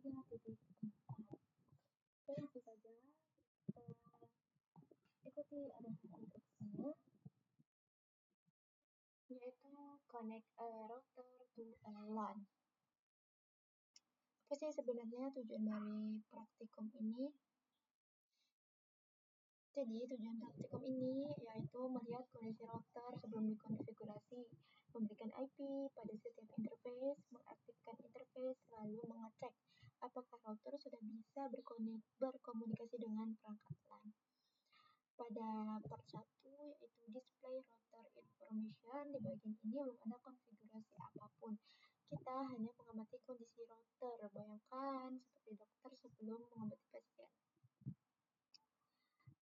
3.4. Oke, langsung saja kita ikuti ada instruksinya, yaitu connect a router to a LAN. Apa sih sebenarnya tujuan dari praktikum ini? Jadi tujuan praktikum ini yaitu melihat kondisi router sebelum dikonfigurasi, memberikan IP pada setiap interface, mengaktifkan interface, lalu mengecek apakah router sudah bisa berkomunikasi dengan perangkat LAN. Pada part 1 yaitu display router information, di bagian ini belum ada konfigurasi apapun. Kita hanya mengamati kondisi router, bayangkan seperti dokter sebelum mengobati pasien.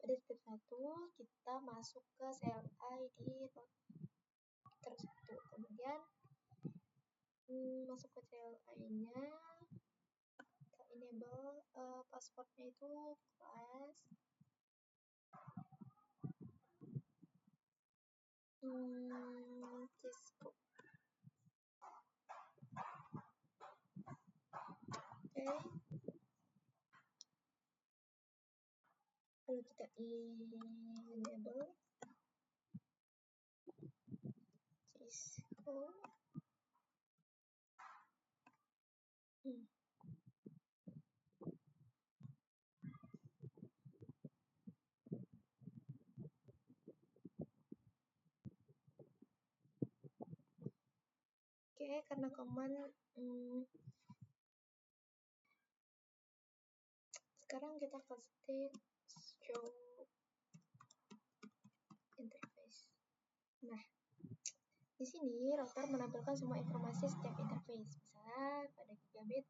Pada step 1, kita masuk ke CLI di router 1. Kemudian masuk ke CLI-nya, kita enable passwordnya itu class Cisco. Oke. Lalu kita enable Cisco. Oke, karena command sekarang kita ketik show interface. Nah, di sini router menampilkan semua informasi setiap interface. Misalnya pada gigabit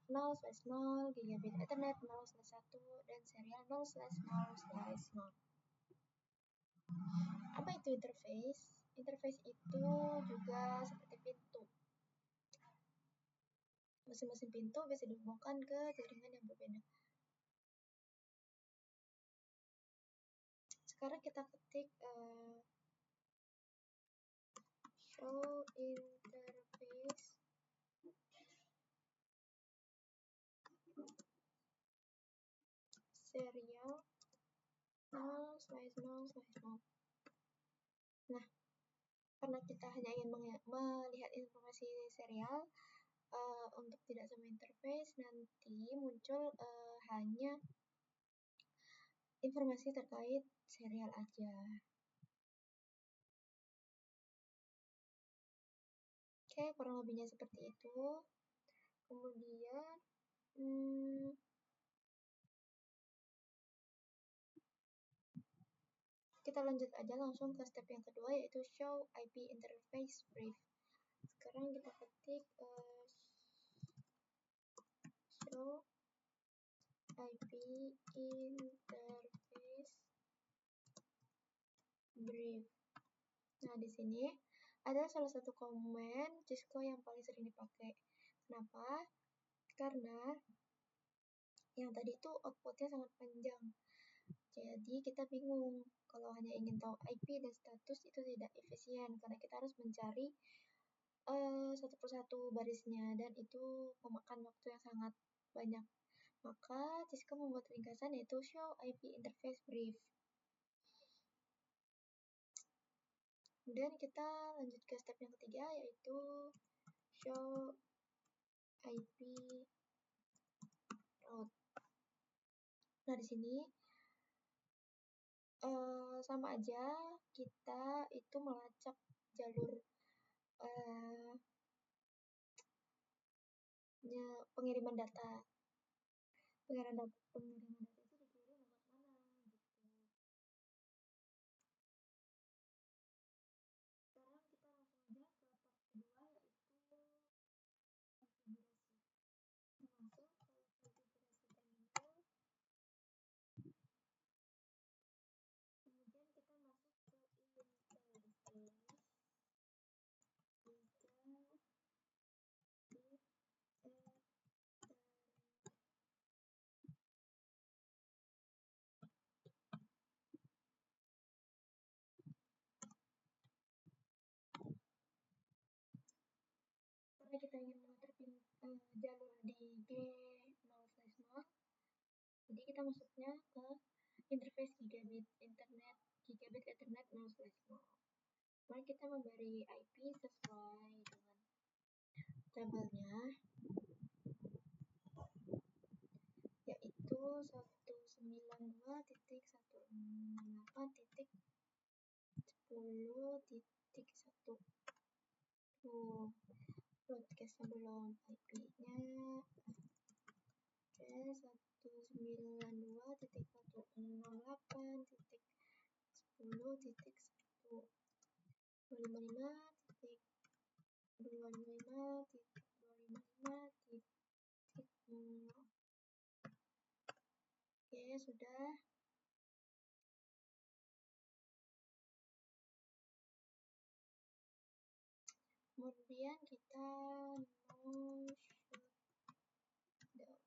0/0, gigabit Ethernet 0/1, dan serial 0/0/0. Apa itu interface? Interface itu juga seperti pintu. Masing-masing pintu bisa dihubungkan ke jaringan yang berbeda. Sekarang kita ketik show interface serial 0/0/0. Nah, karena kita hanya ingin melihat informasi serial, untuk tidak semua interface nanti muncul hanya informasi terkait serial aja. Oke, kurang lebihnya seperti itu. Kemudian kita lanjut aja langsung ke step yang kedua, yaitu show IP interface brief. Sekarang kita ketik show IP interface brief. Nah, di sini ada salah satu komen Cisco yang paling sering dipakai. Kenapa? Karena yang tadi itu outputnya sangat panjang. Jadi kita bingung kalau hanya ingin tahu IP dan status itu tidak efisien karena kita harus mencari satu persatu barisnya dan itu memakan waktu yang sangat banyak. Maka Cisco membuat ringkasan yaitu show IP interface brief. Kemudian kita lanjut ke step yang ketiga, yaitu show IP route. Nah, di sini sama aja, kita itu melacak jalur pengiriman data. Pengiriman data itu dikirim lewat mana gitu. Sekarang kita langsung aja ke part kedua, yaitu konfigurasi. Masuk ke konfigurasi terminal. Kemudian kita masuk ke interface. Karena kita ingin mengatur jalur di G0 masuknya ke interface gigabit Ethernet 0/0. Mari kita memberi IP sesuai dengan tabelnya, yaitu 192.168.10.1. Broadcast sebelum IP-nya. Oke, 192.168.10.1. 255.255.255.0. Oke, sudah. Kemudian kita no shutdown.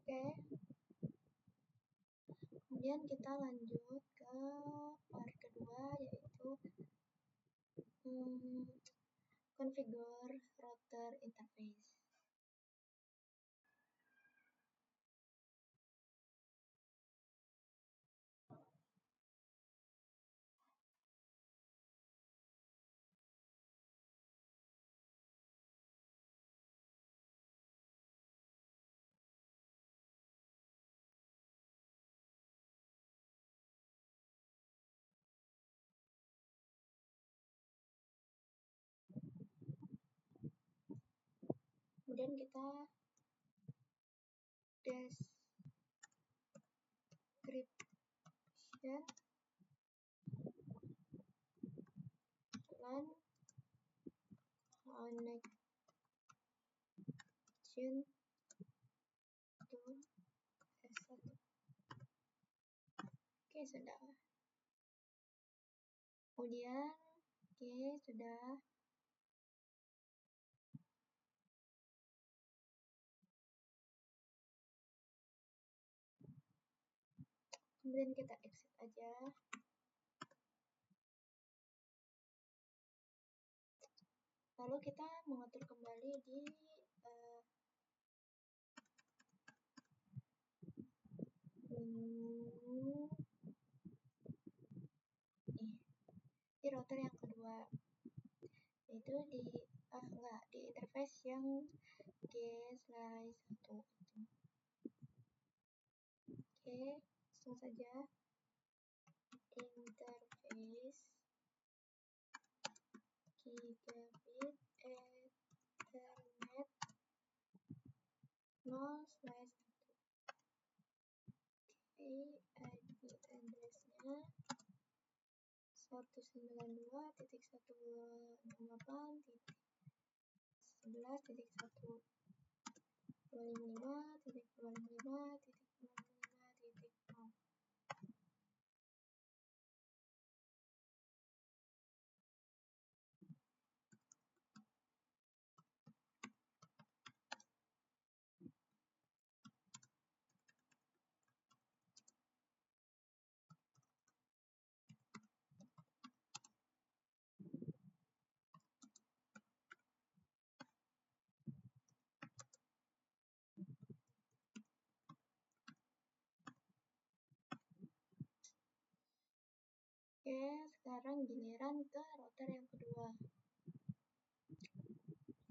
Oke, kemudian kita lanjut ke part kedua, yaitu configure router interface. Kemudian kita description LAN connection to S1. Oke, sudah. Kemudian, sudah. Kemudian kita exit aja. Lalu kita mengatur kembali di router yang kedua, yaitu di interface yang G/1 itu. Oke, langsung saja interface gigabit Ethernet 0/1. Oke, IP address-nya 192.168.11.1. 255.255.255.0. Oke, sekarang giliran ke router yang kedua.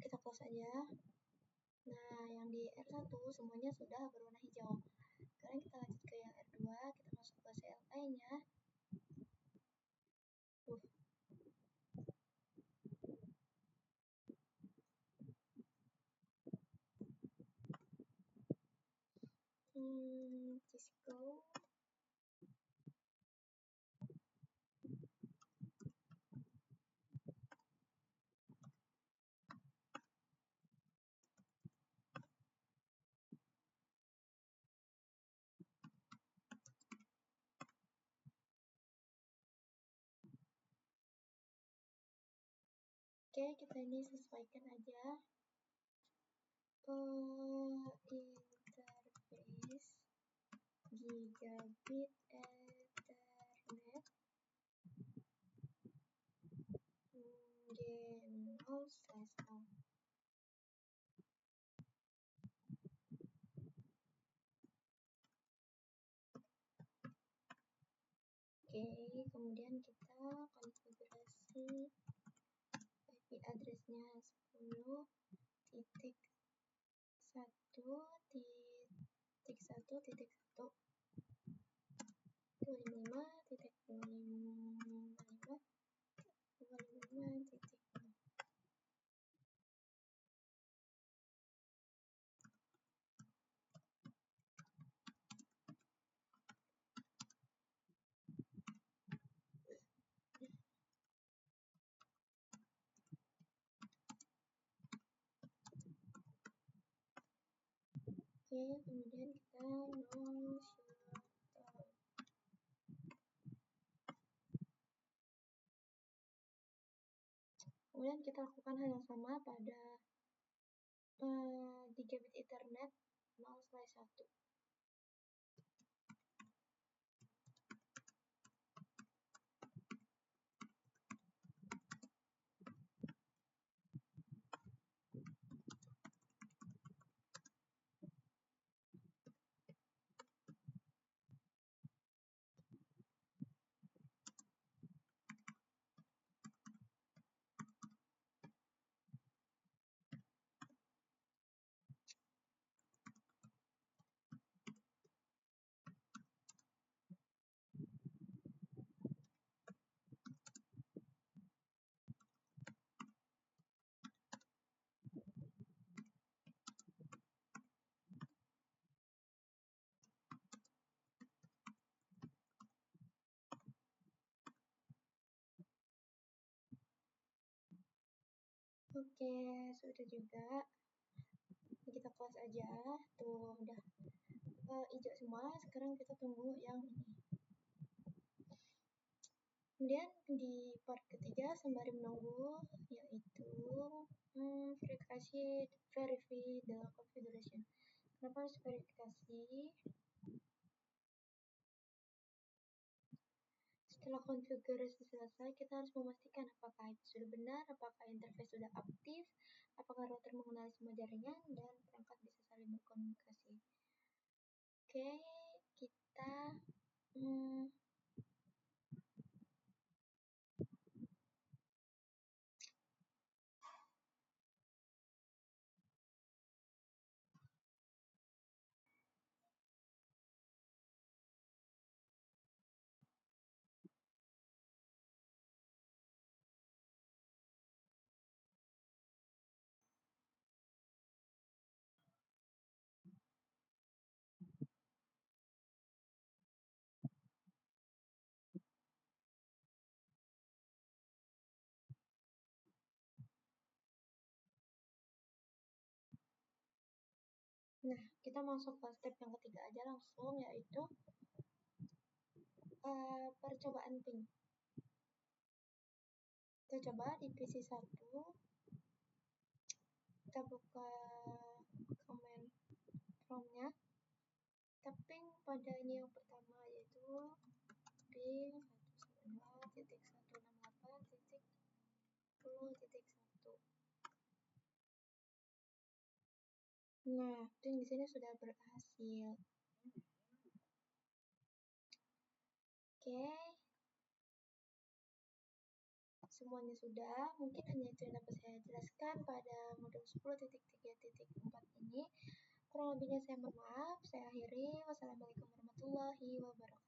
Kita close aja. Nah, yang di R1 semuanya sudah berwarna hijau. Sekarang kita lanjut ke yang R2, kita masuk ke CLI-nya. Cisco. Oke, kita ini sesuaikan aja interface gigabit ethernet G0/A. Oke, kemudian kita konfigurasi IP address-nya 10.1.1.1 25.255.255.0. Oke, kemudian kita no shutdown. Kemudian kita lakukan hal yang sama pada gigabit ethernet 0/1. Oke, sudah juga. Kita close aja. Tuh, udah hijau semua. Sekarang kita tunggu yang ini. Kemudian di part ketiga sembari menunggu yaitu verifikasi the configuration. Kenapa harus verifikasi? Setelah konfigurasi selesai, kita harus memastikan apakah itu sudah benar, apakah interface sudah aktif, apakah router mengenali semua jaringan, dan perangkat bisa saling berkomunikasi. Oke, kita kita masuk ke step yang ketiga aja langsung, yaitu percobaan ping. Kita coba di PC1, kita buka command prompt-nya, kita ping pada ini yang pertama, yaitu ping 192.168.10.1. Nah, ping di sini sudah berhasil. Oke, semuanya sudah. Mungkin hanya itu yang dapat saya jelaskan pada modul 10.3.4 ini. Kurang lebihnya saya mohon maaf. Saya akhiri. Wassalamualaikum warahmatullahi wabarakatuh.